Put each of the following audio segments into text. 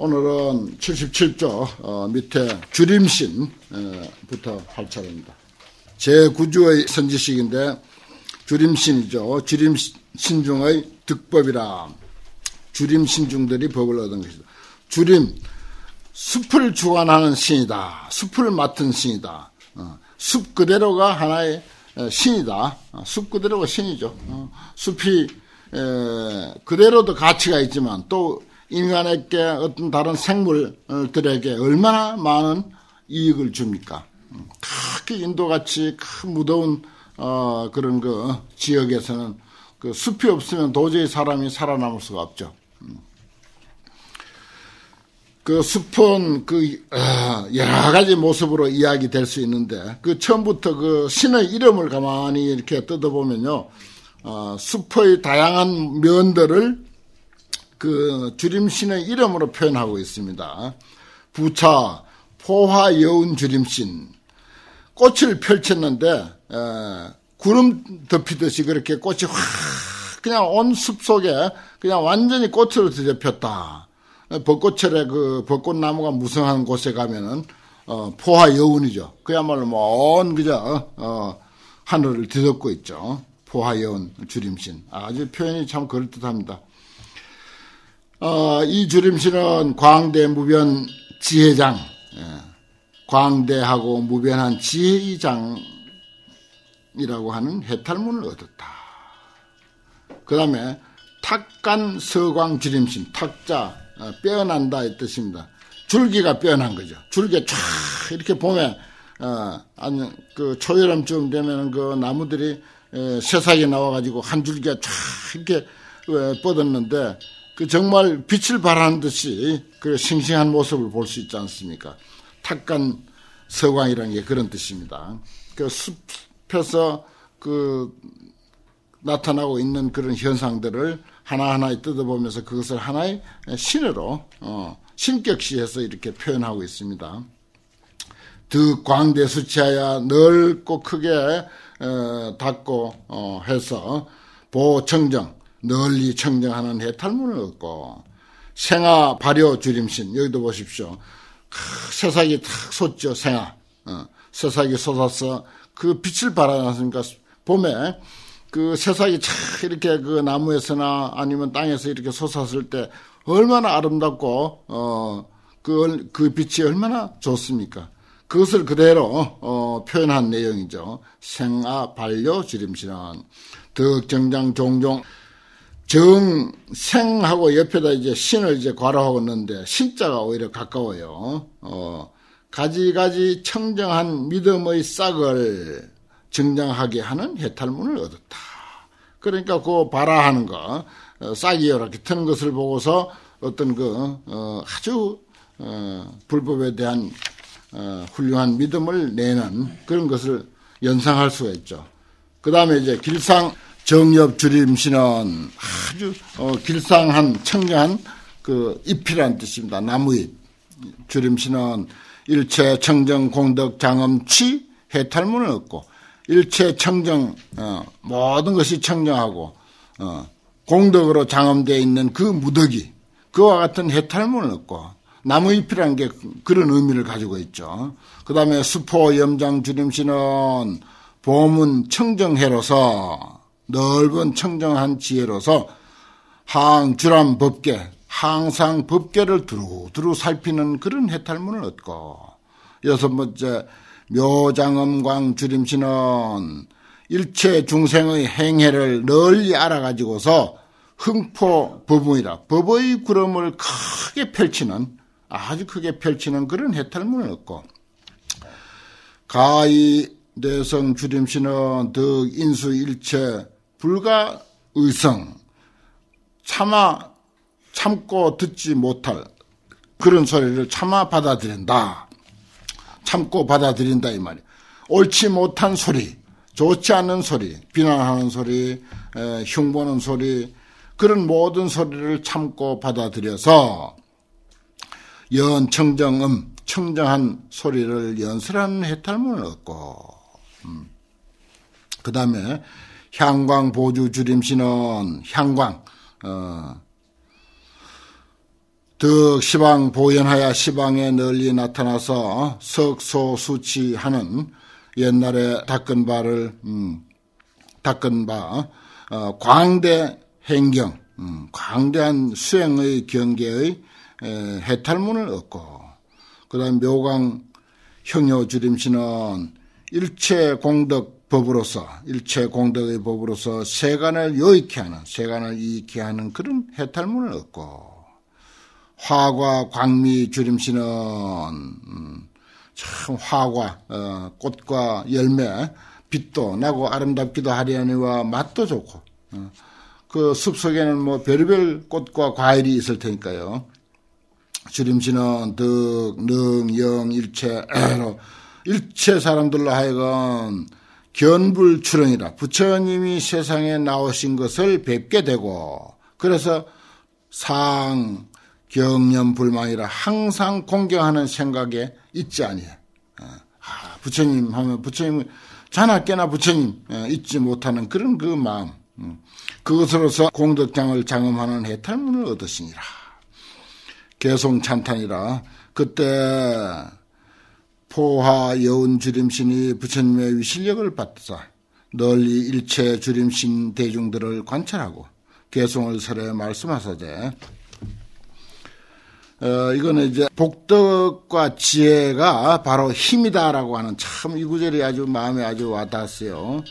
오늘은 77조 밑에 주림신부터 할 차례입니다. 제9주의 선지식인데 주림신이죠. 주림신 중의 득법이라. 주림신중들이 법을 얻은 것이다. 주림, 숲을 주관하는 신이다. 숲을 맡은 신이다. 숲 그대로가 하나의 신이다. 숲 그대로가 신이죠. 숲이 그대로도 가치가 있지만 또 인간에게 어떤 다른 생물들에게 얼마나 많은 이익을 줍니까? 크게 인도같이 큰 무더운 그런 그 지역에서는 그 숲이 없으면 도저히 사람이 살아남을 수가 없죠. 그 숲은 그 여러 가지 모습으로 이야기될 수 있는데 그 처음부터 그 신의 이름을 가만히 이렇게 뜯어보면요, 숲의 다양한 면들을 그 주림신의 이름으로 표현하고 있습니다. 부차 포화여운 주림신, 꽃을 펼쳤는데 구름 덮이듯이 그렇게 꽃이 확 그냥 온 숲 속에 그냥 완전히 꽃으로 뒤덮였다. 벚꽃철에 그 벚꽃나무가 무성한 곳에 가면은 포화여운이죠. 그야말로 온 그저 하늘을 뒤덮고 있죠. 포화여운 주림신. 아주 표현이 참 그럴듯합니다. 이 주림신은 광대 무변 지혜장, 광대하고 무변한 지혜장이라고 하는 해탈문을 얻었다. 그 다음에 탁간 서광 주림신, 탁자 빼어난다 이 뜻입니다. 줄기가 빼어난 거죠. 줄기가 쫙 이렇게 봄에 아니 그 초여름쯤 되면 그 나무들이 새싹이 나와가지고 한 줄기가 쫙 이렇게 뻗었는데 그 정말 빛을 발하는 듯이 그 싱싱한 모습을 볼 수 있지 않습니까? 탁간 서광이라는 게 그런 뜻입니다. 그 숲에서 그 나타나고 있는 그런 현상들을 하나하나 뜯어보면서 그것을 하나의 신으로 신격시해서 이렇게 표현하고 있습니다. 득광대수치하여 넓고 크게 닫고 해서 보청정, 널리 청정하는 해탈문을 얻고, 생아 발효 주림신, 여기도 보십시오. 새싹이 탁 솟죠. 생아 새싹이 솟아서 그 빛을 발하지 않습니까? 봄에 그 새싹이 착 이렇게 그 나무에서나 아니면 땅에서 이렇게 솟았을 때 얼마나 아름답고 그 빛이 얼마나 좋습니까? 그것을 그대로 표현한 내용이죠. 생아 반려 주림신은 덕정장 종종 정생하고 옆에다 이제 신을 이제 괄호하고 있는데 신자가 오히려 가까워요. 가지가지 청정한 믿음의 싹을 정장하게 하는 해탈문을 얻었다. 그러니까 그 바라하는 거, 싹이 이렇게 트는 것을 보고서 어떤 아주 불법에 대한 훌륭한 믿음을 내는 그런 것을 연상할 수가 있죠. 그 다음에 이제 길상 정엽 주림신은 아주 길상한 청정한 그 잎이라는 뜻입니다. 나무잎. 주림신은 일체 청정 공덕 장엄치 해탈문을 얻고, 일체 청정 모든 것이 청정하고 공덕으로 장엄되어 있는 그 무덕이 그와 같은 해탈문을 얻고, 나무잎이라는 게 그런 의미를 가지고 있죠. 그 다음에 수포 염장 주림신은 보문 청정해로서, 넓은 청정한 지혜로서 항주람 법계, 항상 법계를 두루두루 살피는 그런 해탈문을 얻고, 여섯 번째 묘장엄광 주림신은 일체 중생의 행해를 널리 알아가지고서 흥포 법문이라, 법의 구름을 크게 펼치는, 아주 크게 펼치는 그런 해탈문을 얻고, 가히 내성 주림신은 덕 인수 일체 불가 의성, 참고 듣지 못할 그런 소리를 참아 받아들인다. 참고 받아들인다 이 말이에요. 옳지 못한 소리, 좋지 않은 소리, 비난하는 소리, 흉보는 소리, 그런 모든 소리를 참고 받아들여서 연청정음, 청정한 소리를 연설하는 해탈문을 얻고, 그 다음에 향광 보주 주림신은 향광, 덕 시방 보현하여 시방에 널리 나타나서 석소수치하는 옛날에 닦은 바 광대 행경, 광대한 수행의 경계의 해탈문을 얻고, 그 다음 묘강 형효주림씨는 일체 공덕의 법으로서 세간을 요익케 하는, 세간을 이익케 하는 그런 해탈문을 얻고, 화과 광미 주림씨는 참 화과, 꽃과 열매, 빛도 나고 아름답기도 하려니와 맛도 좋고, 그 숲속에는 뭐 별의별 꽃과 과일이 있을 테니까요. 주림씨는 덕, 능, 영, 일체로 일체 사람들로 하여금 견불출렁이라 부처님이 세상에 나오신 것을 뵙게 되고, 그래서 상, 경념, 불망이라 항상 공경하는 생각에 있지 아니해. 부처님 하면 부처님, 자나 깨나 부처님 잊지 못하는 그런 그 마음, 그것으로서 공덕장을 장엄하는 해탈문을 얻으시니라. 개송찬탄이라. 그때 포화 여운 주림신이 부처님의 위실력을 받사 널리 일체 주림신 대중들을 관찰하고 개송을 설에 말씀하사되, 이거는 이제 복덕과 지혜가 바로 힘이다라고 하는, 참 이 구절이 아주 마음에 아주 와닿았어요.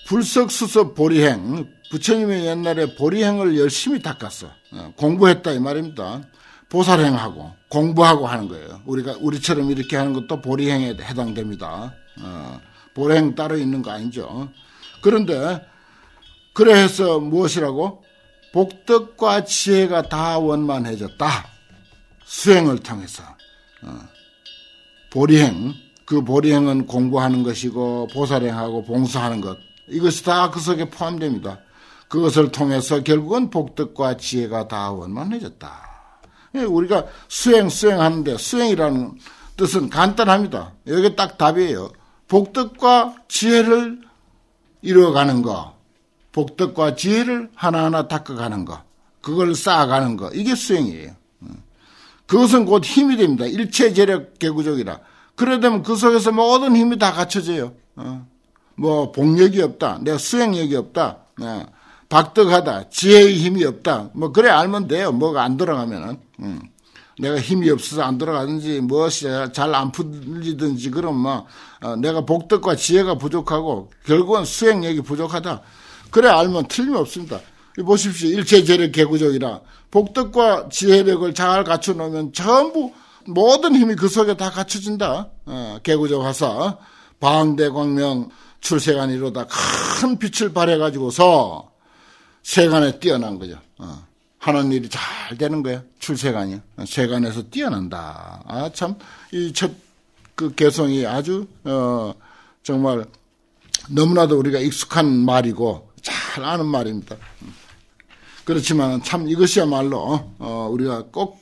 불석수서 보리행, 부처님이 옛날에 보리행을 열심히 닦았어. 공부했다 이 말입니다. 보살행하고 공부하고 하는 거예요. 우리처럼 이렇게 하는 것도 보리행에 해당됩니다. 보리행 따로 있는 거 아니죠. 그런데 그래 해서 무엇이라고? 복덕과 지혜가 다 원만해졌다. 수행을 통해서. 보리행, 그 보리행은 공부하는 것이고 보살행하고 봉사하는 것, 이것이 다 그 속에 포함됩니다. 그것을 통해서 결국은 복덕과 지혜가 다 원만해졌다. 우리가 수행하는데, 수행이라는 뜻은 간단합니다. 여기 딱 답이에요. 복덕과 지혜를 이루어가는 거, 복덕과 지혜를 하나하나 닦아가는 거, 그걸 쌓아가는 거, 이게 수행이에요. 그것은 곧 힘이 됩니다. 일체재력 개구족이라. 그래 되면 그 속에서 모든 힘이 다 갖춰져요. 뭐 복력이 없다, 내가 수행력이 없다, 박덕하다, 지혜의 힘이 없다, 뭐 그래 알면 돼요. 뭐가 안 들어가면은. 내가 힘이 없어서 안 들어가든지 무엇이 잘 안 풀리든지, 그럼 뭐 내가 복덕과 지혜가 부족하고 결국은 수행력이 부족하다, 그래 알면 틀림없습니다. 보십시오. 일체재력 개구족이라. 복덕과 지혜력을 잘 갖춰놓으면 전부 모든 힘이 그 속에 다 갖춰진다. 개구족 하사 방대광명 출세간이로다 큰 빛을 발해가지고서 세간에 뛰어난 거죠. 하는 일이 잘 되는 거야. 출세간이요. 세간에서 뛰어난다. 참 이 첫 그 개성이 아주 정말 너무나도 우리가 익숙한 말이고 잘 아는 말입니다. 그렇지만 참 이것이야말로 우리가 꼭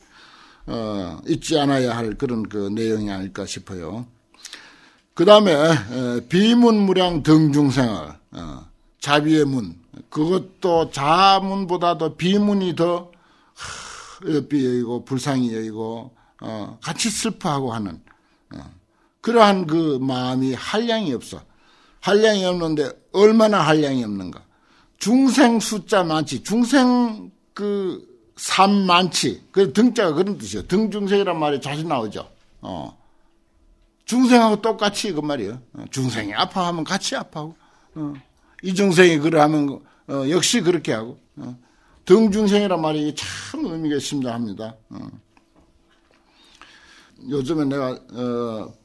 잊지 않아야 할 그런 그 내용이 아닐까 싶어요. 그 다음에 비문무량 등중생을, 자비의 문, 그것도 자문보다도 비문이 더 어여삐 여기고 불쌍히 여기고 같이 슬퍼하고 하는 그러한 그 마음이 한량이 없어. 한량이 없는데 얼마나 한량이 없는가. 중생 숫자 많지, 중생 그 삶 많지, 그 등자가 그런 뜻이에요. 등중생이란 말이 자주 나오죠. 중생하고 똑같이 그 말이에요. 중생이 아파하면 같이 아파하고, 이 중생이 그러하면 역시 그렇게 하고, 등중생이란 말이 참 의미가 심장합니다. 요즘에 내가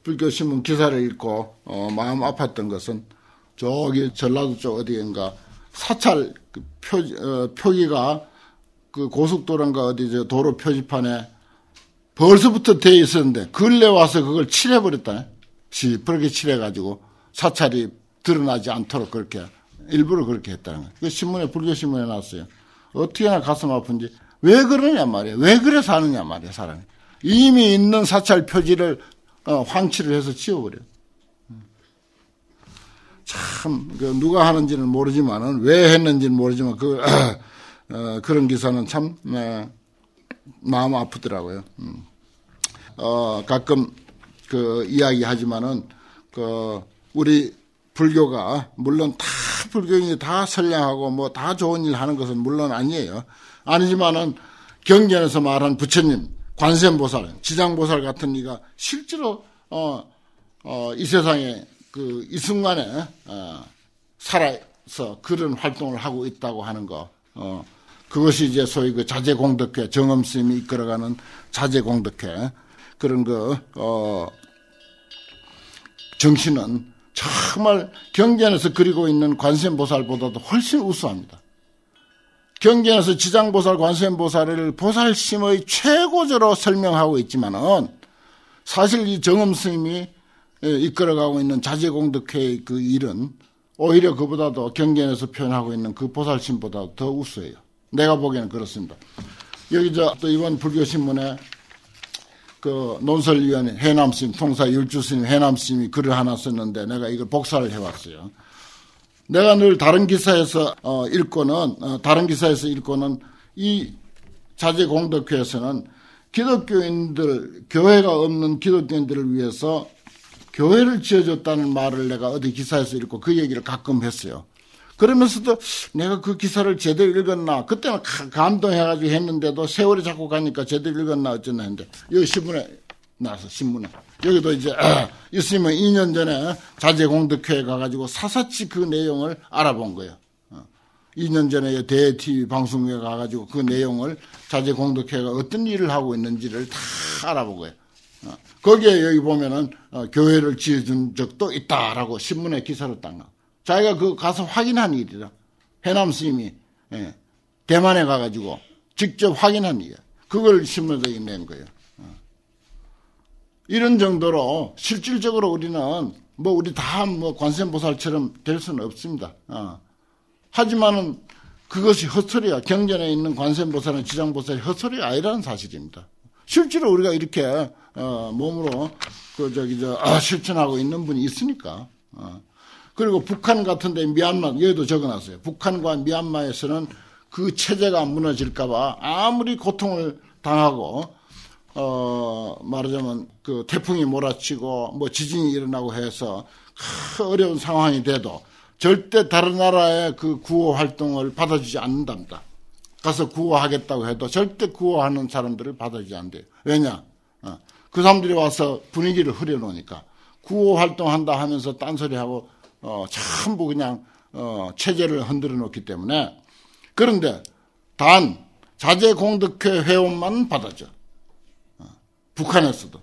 불교신문 기사를 읽고 마음 아팠던 것은 저기 전라도 쪽 어디인가 사찰 표기가 그 고속도로인가 어디 저 도로 표지판에 벌써부터 돼 있었는데 근래 와서 그걸 칠해버렸다. 시퍼렇게 칠해가지고 사찰이 드러나지 않도록 그렇게 일부러 그렇게 했다는 거예요. 그 신문에, 불교신문에 났어요. 어떻게나 가슴 아픈지. 왜 그러냐 말이에요. 왜 그래 사느냐 말이에요, 사람이. 이미 있는 사찰 표지를 황치를 해서 지워버려요. 참, 누가 하는지는 모르지만은, 왜 했는지는 모르지만, 그런 기사는 참, 마음 아프더라고요. 가끔 이야기 하지만은, 우리 불교가, 물론 다 불교인이 다 선량하고 뭐 다 좋은 일 하는 것은 물론 아니에요. 아니지만은 경전에서 말한 부처님, 관세음보살, 지장보살 같은 이가 실제로, 이 세상에 이 순간에, 살아서 그런 활동을 하고 있다고 하는 거, 그것이 이제 소위 자제공덕회, 정엄스님이 이끌어가는 자제공덕회, 그런 정신은 정말 경전에서 그리고 있는 관세음보살보다도 훨씬 우수합니다. 경전에서 지장보살, 관세음보살을 보살심의 최고조로 설명하고 있지만은 사실 이 정엄스님이 이끌어가고 있는 자제공덕회의 그 일은 오히려 그보다도 경전에서 표현하고 있는 그 보살심보다 더 우수해요. 내가 보기에는 그렇습니다. 여기 또 이번 불교신문에 논설위원회 해남스님, 통사 율주스님 해남스님이 글을 하나 썼는데 내가 이걸 복사를 해왔어요. 내가 늘 다른 기사에서 읽고는 이 자제공덕회에서는 기독교인들, 교회가 없는 기독교인들을 위해서 교회를 지어줬다는 말을 내가 어디 기사에서 읽고 그 얘기를 가끔 했어요. 그러면서도 내가 그 기사를 제대로 읽었나, 그때는 감동해가지고 했는데도 세월이 자꾸 가니까 제대로 읽었나 어쩌나 했는데, 여기 신문에 나와서, 신문에. 여기도 이제, 있으면 2년 전에 자제공덕회에 가가지고 사사치 그 내용을 알아본 거예요. 2년 전에 대TV 방송국에 가가지고 그 내용을 자제공덕회가 어떤 일을 하고 있는지를 다 알아본 거예요. 거기에 여기 보면은, 교회를 지어준 적도 있다라고 신문에 기사로 딱 나와. 자기가 가서 확인한 일이라. 해남 스님이, 대만에 가가지고 직접 확인한 일이야. 그걸 신문에 낸 거예요. 이런 정도로 실질적으로 우리는 우리 다 관세음보살처럼 될 수는 없습니다. 하지만은 그것이 헛소리야. 경전에 있는 관세음보살은 지장보살이 헛소리 아니라는 사실입니다. 실제로 우리가 이렇게, 몸으로, 실천하고 있는 분이 있으니까. 그리고 북한 같은데 미얀마, 여기도 적어놨어요. 북한과 미얀마에서는 그 체제가 무너질까봐 아무리 고통을 당하고, 말하자면 태풍이 몰아치고 지진이 일어나고 해서 어려운 상황이 돼도 절대 다른 나라의 그 구호 활동을 받아주지 않는답니다. 가서 구호하겠다고 해도 절대 구호하는 사람들을 받아주지 않대요. 왜냐? 그 사람들이 와서 분위기를 흐려놓으니까 구호 활동한다 하면서 딴소리하고 전부 그냥 체제를 흔들어 놓기 때문에. 그런데 단 자제공덕회 회원만 받아줘. 북한에서도.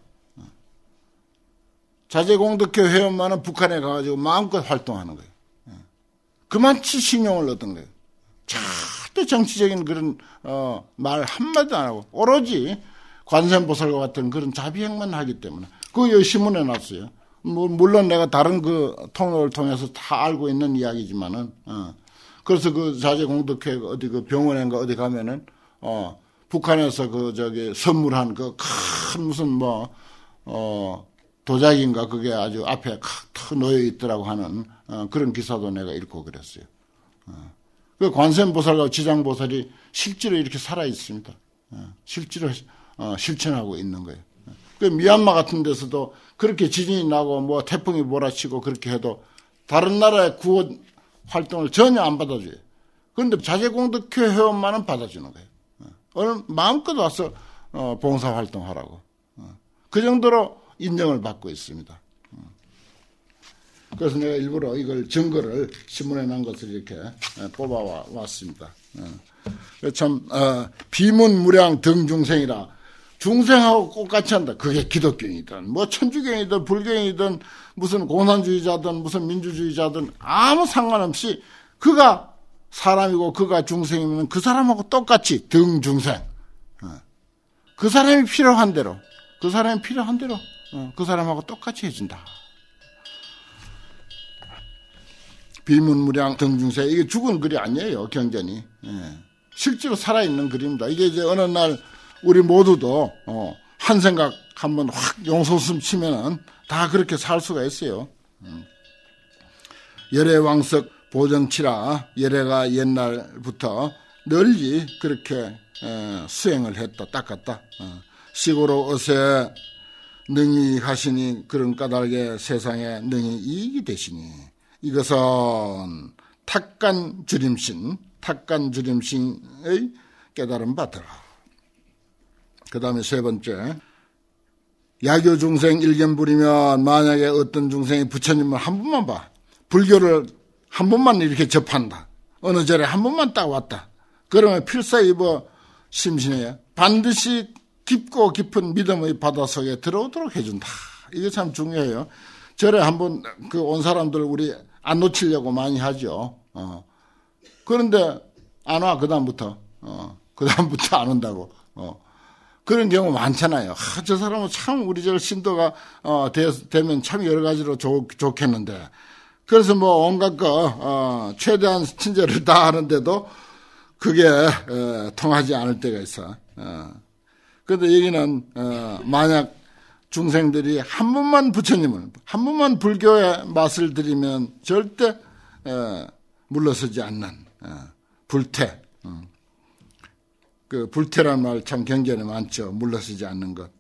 자제공덕회 회원만은 북한에 가가지고 마음껏 활동하는 거예요. 그만치 신용을 얻은 거예요. 절대 정치적인 그런 말 한마디도 안 하고 오로지 관세음보살과 같은 그런 자비행만 하기 때문에. 그거 여기 신문에 놨어요. 물론 내가 다른 통로를 통해서 다 알고 있는 이야기지만은, 그래서 자제공덕회 어디 병원인가 어디 가면은, 북한에서 선물한 큰 무슨 도자기인가 그게 아주 앞에 탁 놓여 있더라고 하는, 그런 기사도 내가 읽고 그랬어요. 그 관세음보살과 지장보살이 실제로 이렇게 살아 있습니다. 실제로, 실천하고 있는 거예요. 그 미얀마 같은 데서도 그렇게 지진이 나고 태풍이 몰아치고 그렇게 해도 다른 나라의 구호 활동을 전혀 안 받아줘요. 그런데 자제공덕회 회원만은 받아주는 거예요. 오늘 마음껏 와서 봉사 활동하라고. 그 정도로 인정을 받고 있습니다. 그래서 내가 일부러 이걸 증거를 신문에 난 것을 이렇게 뽑아 왔습니다. 참 비문무량 등중생이라. 중생하고 똑같이 한다. 그게 기독교인이든 천주교인이든 불교인이든 무슨 공산주의자든 무슨 민주주의자든 아무 상관없이 그가 사람이고 그가 중생이면 그 사람하고 똑같이 등중생. 그 사람이 필요한 대로 그 사람하고 똑같이 해준다. 비문무량 등중생. 이게 죽은 글이 아니에요. 경전이. 실제로 살아있는 글입니다. 이게 이제 어느 날 우리 모두도 한 생각 한번 확 용솟음 치면은 다 그렇게 살 수가 있어요. 열애왕석 보정치라. 열애가 옛날부터 널리 그렇게 수행을 했다, 닦았다. 시고로 어세 능히 하시니 그런 까닭에 세상에 능히 이익이 되시니 이것은 탁간 주림신의 깨달음 받으라. 그 다음에 세 번째, 야교 중생 일견 부리면 만약에 어떤 중생이 부처님을 한 번만 봐, 불교를 한 번만 이렇게 접한다, 어느 절에 한 번만 딱 왔다, 그러면 필사입어 심신해야 반드시 깊고 깊은 믿음의 바다 속에 들어오도록 해준다. 이게 참 중요해요. 절에 한번 온 사람들 우리 안 놓치려고 많이 하죠. 그런데 안 와, 그다음부터 안 온다고. 그런 경우 많잖아요. 저 사람은 참 우리 절 신도가 되면 참 여러 가지로 좋겠는데. 그래서 뭐 온갖 최대한 친절을 다 하는데도 그게 통하지 않을 때가 있어. 그런데 여기는 만약 중생들이 한 번만 부처님을, 한 번만 불교의 맛을 들이면 절대 물러서지 않는 불태. 그 불태란 말 참 경전에 많죠. 물러서지 않는 것.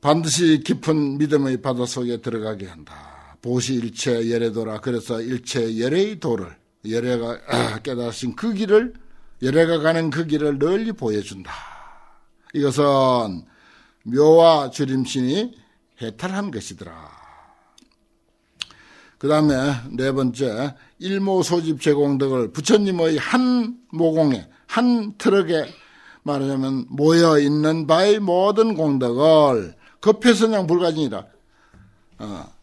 반드시 깊은 믿음의 바다 속에 들어가게 한다. 보시 일체 열애도라. 그래서 일체 열애의 도를, 열애가 깨달으신 그 길을, 열애가 가는 그 길을 널리 보여준다. 이것은 묘와 주림신이 해탈한 것이더라. 그 다음에 네 번째, 일모소집 제공덕을 부처님의 한 모공에, 한 트럭에 말하자면 모여있는 바의 모든 공덕을 급해서냥 불가진이라.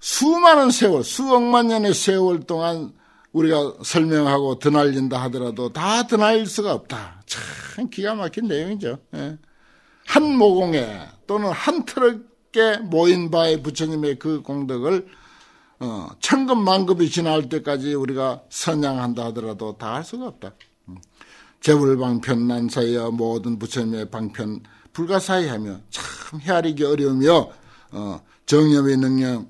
수많은 세월, 수억만 년의 세월 동안 우리가 설명하고 드날린다 하더라도 다 드날릴 수가 없다. 참 기가 막힌 내용이죠. 한 모공에 또는 한 트럭에 모인 바의 부처님의 그 공덕을 천급 만급이 지날 때까지 우리가 선양한다 하더라도 다 할 수가 없다. 재불방편 난사이여 모든 부처님의 방편 불가사의하며 참 헤아리기 어려우며 정nhập 능력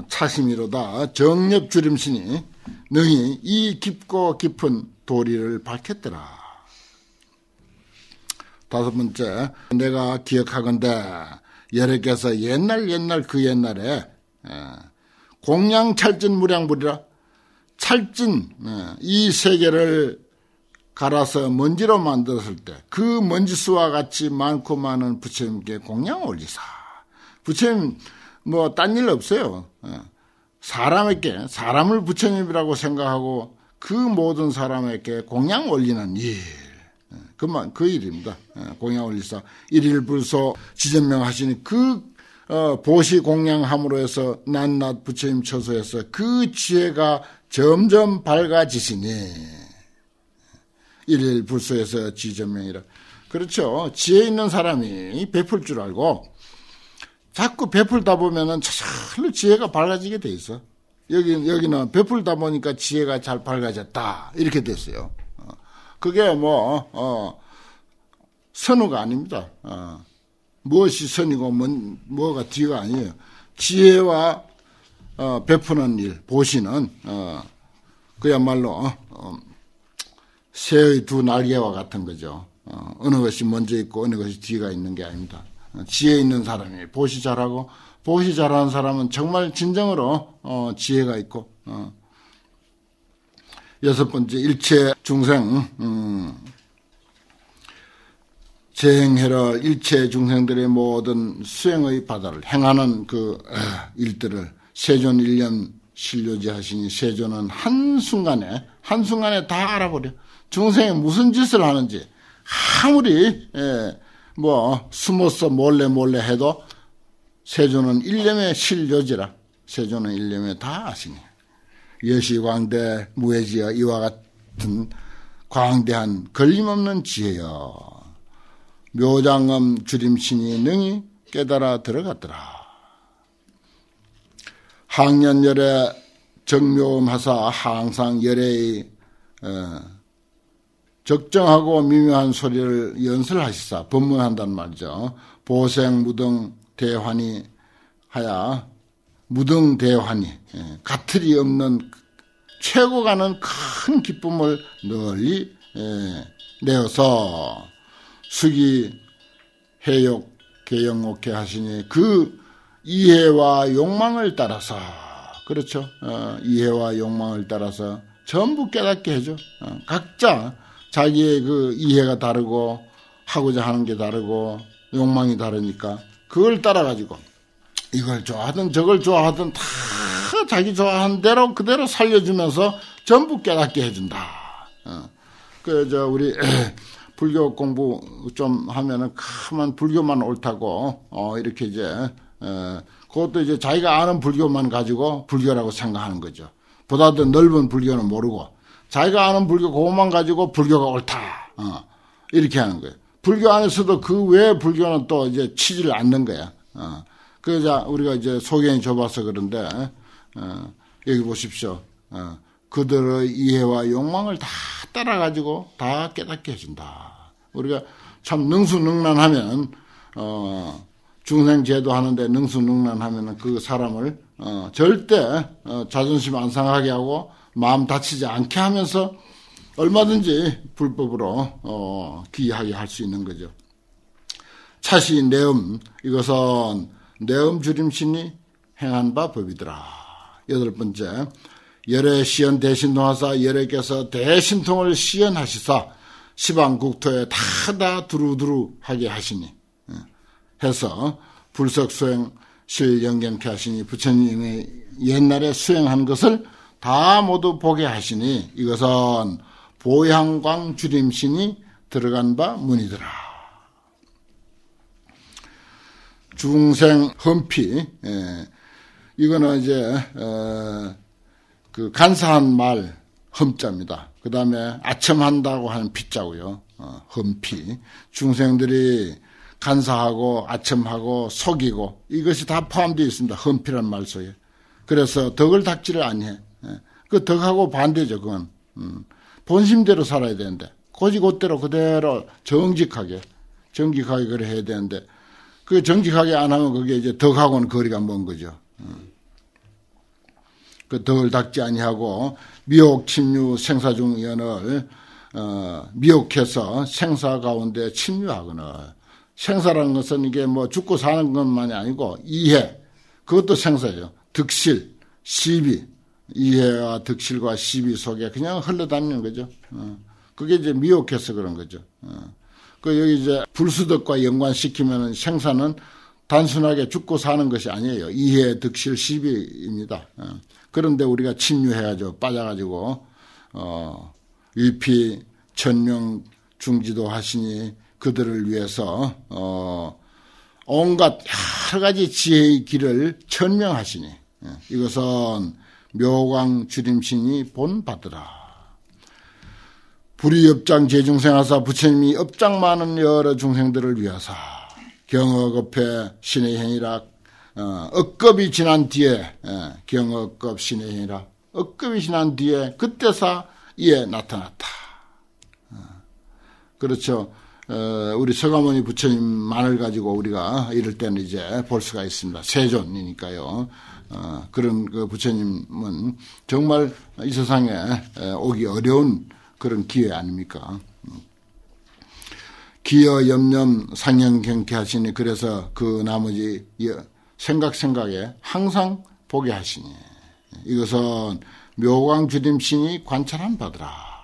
차심이로다. 정nhập 주림신이 능히 이 깊고 깊은 도리를 밝혔더라. 다섯 번째, 내가 기억하건대 여러께서 옛날 그 옛날에 공양 찰진 무량불이라, 찰진 이 세계를 갈아서 먼지로 만들었을 때 그 먼지수와 같이 많고 많은 부처님께 공양을 올리사. 부처님 뭐 딴 일 없어요. 사람에게, 사람을 부처님이라고 생각하고 그 모든 사람에게 공양 올리는 일, 그 일입니다. 공양 올리사. 일일불소 지전명 하시니 그 보시 공양함으로 해서 낱낱 부처님 처소에서 그 지혜가 점점 밝아지시니 일일불소에서 지전명이라. 그렇죠. 지혜 있는 사람이 베풀 줄 알고 자꾸 베풀다 보면은 저절로 지혜가 밝아지게 돼 있어. 여기는 베풀다 보니까 지혜가 잘 밝아졌다. 이렇게 됐어요. 그게 선우가 아닙니다. 무엇이 선이고 뭐가 뒤가 아니에요. 지혜와 베푸는 일, 보시는 그야말로 새의 두 날개와 같은 거죠. 어느 것이 먼저 있고 어느 것이 뒤가 있는 게 아닙니다. 지혜 있는 사람이 보시 잘하고, 보시 잘하는 사람은 정말 진정으로 지혜가 있고. 여섯 번째, 일체 중생 재행해라. 일체 중생들의 모든 수행의 바다를 행하는 그 일들을 세존 일념 실료지 하시니 세존은 한순간에 다 알아버려. 중생이 무슨 짓을 하는지 아무리 숨어서 몰래 해도 세존은 일념의 실료지라. 세존은 일념에 다 아시니 여시광대 무해지여 이와 같은 광대한 걸림없는 지혜여 묘장엄 주림신이 능히 깨달아 들어갔더라. 항년열애 정묘음하사 항상 열애의 적정하고 미묘한 소리를 연설하시사 법문한단 말이죠. 보생 무등 대환이 하야 무등 대환이 가틀이 없는 최고가는 큰 기쁨을 널리 내어서 수기 해욕 개영옥해 하시니 그 이해와 욕망을 따라서 그렇죠. 이해와 욕망을 따라서 전부 깨닫게 해줘. 각자 자기의 그 이해가 다르고 하고자 하는 게 다르고 욕망이 다르니까 그걸 따라가지고 이걸 좋아하든 저걸 좋아하든 다 자기 좋아하는 대로 그대로 살려주면서 전부 깨닫게 해준다. 우리 불교 공부 좀 하면은 가만 불교만 옳다고 이렇게 이제 그것도 이제 자기가 아는 불교만 가지고 불교라고 생각하는 거죠. 보다 더 넓은 불교는 모르고 자기가 아는 불교 그것만 가지고 불교가 옳다. 이렇게 하는 거예요. 불교 안에서도 그 외의 불교는 또 이제 치지를 않는 거야. 그래서 우리가 이제 소견이 좁아서 그런데 여기 보십시오. 그들의 이해와 욕망을 다 따라가지고 다 깨닫게 해준다. 우리가 참 능수능란하면 중생제도 하는데 능수능란하면 그 사람을 절대 자존심 안 상하게 하고 마음 다치지 않게 하면서 얼마든지 불법으로 기하게 할 수 있는 거죠. 차시 내음 이것은 내음 주림신이 행한 바 법이더라. 8번째 열애 시연 대신통하사 열애께서 대신통을 시연하시사 시방국토에 다다 두루두루하게 하시니 해서 불석 수행 실영견케 하시니 부처님이 옛날에 수행한 것을 다 모두 보게 하시니 이것은 보향광 주림신이 들어간 바 문이더라. 중생 험피 이거는 이제 그 간사한 말 험자입니다. 그 다음에 아첨한다고 하는 피자고요. 험피 중생들이 간사하고 아첨하고 속이고 이것이 다 포함되어 있습니다. 험피란 말 속에. 그래서 덕을 닦지를 아니해. 그 덕하고 반대죠. 그건 본심대로 살아야 되는데 고지곧대로 그대로 정직하게 그래 해야 되는데 그 정직하게 안 하면 그게 이제 덕하고는 거리가 먼 거죠. 그 덕을 닦지 아니하고 미혹 침류 생사중연을 미혹해서 생사 가운데 침류하거늘 생사라는 것은 이게 뭐 죽고 사는 것만이 아니고 이해 그것도 생사예요. 득실 시비 이해와 득실과 시비 속에 그냥 흘러다니는 거죠. 그게 이제 미혹해서 그런 거죠. 그 여기 이제 불수덕과 연관시키면은 생사는 단순하게 죽고 사는 것이 아니에요. 이해, 득실, 시비입니다. 그런데 우리가 침유해가지고 빠져가지고 위피, 천명, 중지도 하시니 그들을 위해서 온갖 여러 가지 지혜의 길을 천명하시니 이것은 묘광 주림신이 본받으라. 불의업장 제중생하사 부처님이 업장 많은 여러 중생들을 위하사 경어급해 신의 행이라 억겁이 지난 뒤에 경어급 신의 행이라 억겁이 지난 뒤에 그때사 이에 나타났다. 그렇죠. 우리 서가모니 부처님만을 가지고 우리가 이럴 때는 이제 볼 수가 있습니다. 세존이니까요. 그런 그 부처님은 정말 이 세상에 오기 어려운 그런 기회 아닙니까? 기여 염염 상영경케 하시니 그래서 그 나머지 생각에 항상 보게 하시니 이것은 묘광 주림신이 관찰한 바더라.